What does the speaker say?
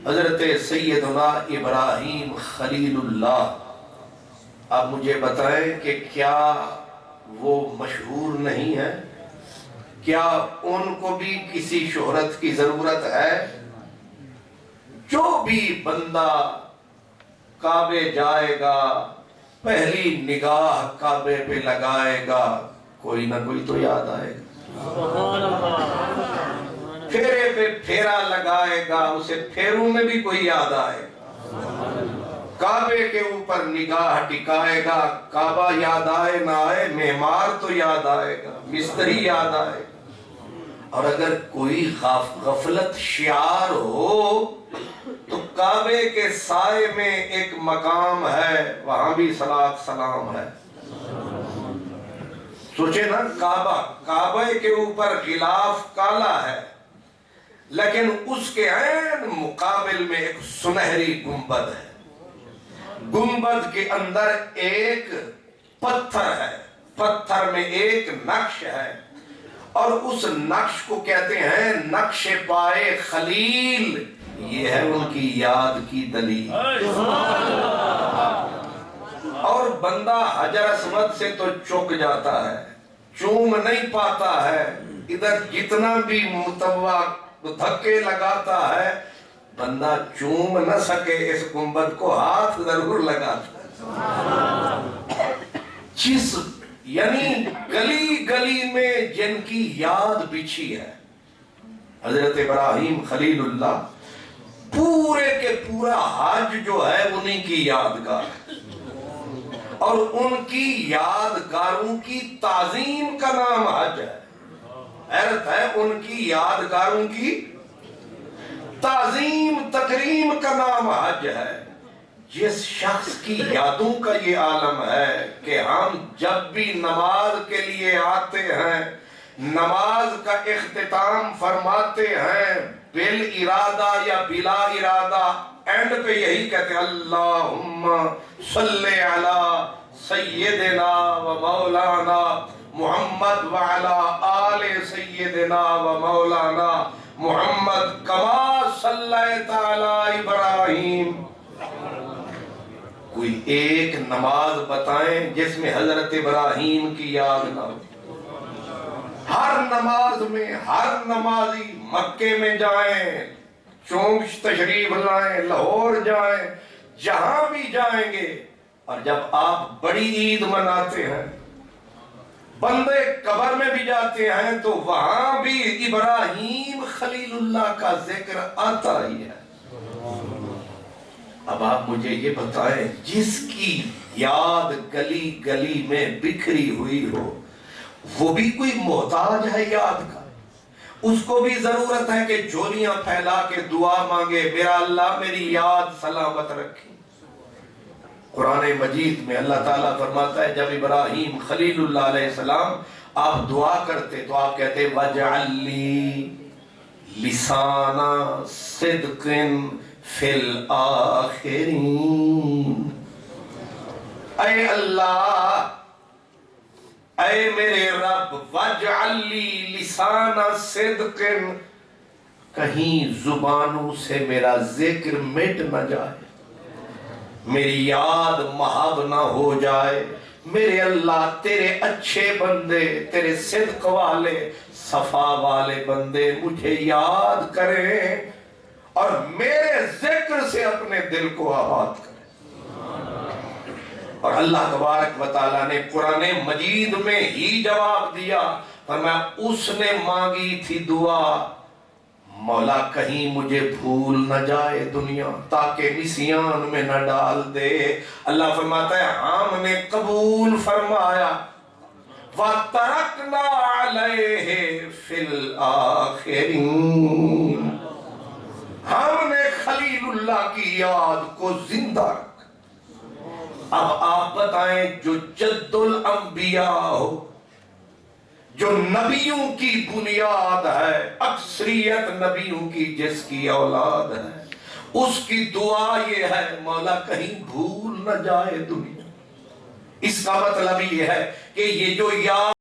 حضرت سیدنا ابراہیم خلیل اللہ، اب مجھے بتائیں کہ کیا وہ مشہور نہیں ہے؟ کیا ان کو بھی کسی شہرت کی ضرورت ہے؟ جو بھی بندہ کعبے جائے گا، پہلی نگاہ کعبے پہ لگائے گا، کوئی نہ کوئی تو یاد آئے گا۔ پھیرے پہ پھیرا لگائے گا، اسے پھیروں میں بھی کوئی یاد آئے گا۔ کعبے کے اوپر نگاہ ٹکائے گا، کعبہ یاد آئے نہ آئے، معمار تو یاد آئے گا، مستری یاد آئے گا۔ اور اگر کوئی غفلت شعار ہو تو کعبے کے سائے میں ایک مقام ہے، وہاں بھی صلاۃ سلام ہے۔ سوچے نا، کعبہ کے اوپر غلاف کالا ہے، لیکن اس کے عین مقابل میں ایک سنہری گنبد ہے۔ گنبد کے اندر ایک پتھر ہے، پتھر میں ایک نقش ہے، اور اس نقش کو کہتے ہیں نقش پائے خلیل۔ یہ ہے ان کی یاد کی دلیل۔ اور بندہ حجر اسود سے تو چک جاتا ہے، چوم نہیں پاتا ہے، ادھر جتنا بھی متوع دھکے لگاتا ہے، بندہ چوم نہ سکے اس گنبد کو، ہاتھ ضرور لگاتا ہے۔ یعنی گلی گلی میں جن کی یاد بچھی ہے، حضرت ابراہیم خلیل اللہ پورے کے پورا حج جو ہے انہی کی یادگار ہے، اور ان کی یادگاروں کی تعظیم کا نام حج ہے۔ حیرت ہے، ان کی یادگاروں کی تعظیم تکریم کا نام حج ہے۔ جس شخص کی یادوں کا یہ عالم ہے کہ ہم جب بھی نماز کے لیے آتے ہیں، نماز کا اختتام فرماتے ہیں، بال ارادہ یا بلا ارادہ، اینڈ پہ یہی کہتے ہیں اللہم صلی علی سیدنا و مولانا محمد وعلا آل سیدنا و مولانا محمد کما صلیت علی ابراہیم۔ کوئی ایک نماز بتائیں جس میں حضرت ابراہیم کی یاد نہ ہو۔ ہر نماز میں ہر نمازی مکے میں جائیں، چونک تشریف لائیں، لاہور جائیں، جہاں بھی جائیں گے، اور جب آپ بڑی عید مناتے ہیں، بندے قبر میں بھی جاتے ہیں، تو وہاں بھی ابراہیم خلیل اللہ کا ذکر آتا ہی ہے۔ اب آپ مجھے یہ بتائیں، جس کی یاد گلی گلی میں بکھری ہوئی ہو، وہ بھی کوئی محتاج ہے یاد کا؟ اس کو بھی ضرورت ہے کہ جھولیاں پھیلا کے دعا مانگے، میرا اللہ میری یاد سلامت رکھے۔ قرآن مجید میں اللہ تعالیٰ فرماتا ہے، جب ابراہیم خلیل اللہ علیہ السلام آپ دعا کرتے تو آپ کہتے وَجْعَلْ لِي لِسَانَ صِدْقٍ فِي الْآخِرِينَ۔ اے اللہ، اے میرے رب، وَجْعَلْ لِي لِسَانَ صِدْقٍ، کہیں زبانوں سے میرا ذکر مٹ نہ جائے، میری یاد محو نہ ہو جائے۔ میرے اللہ، تیرے اچھے بندے، تیرے صدق والے، صفا والے بندے مجھے یاد کریں اور میرے ذکر سے اپنے دل کو آباد کریں۔ اور اللہ تبارک و تعالیٰ نے قرآن مجید میں ہی جواب دیا، فرمایا اس نے مانگی تھی دعا، مولا کہیں مجھے بھول نہ جائے دنیا، تاکہ نسیان میں نہ ڈال دے۔ اللہ فرماتا ہے ہم نے قبول فرمایا، وَتَرَكْنَا عَلَيْهِ فِي الْآخِرِينَ۔ ہم نے خلیل اللہ کی یاد کو زندہ رکھا۔ اب آپ بتائیں، جو جد الانبیاء ہو، جو نبیوں کی بنیاد ہے، اکثریت نبیوں کی جس کی اولاد ہے، اس کی دعا یہ ہے مولا کہیں بھول نہ جائے دنیا۔ اس کا مطلب یہ ہے کہ یہ جو یاد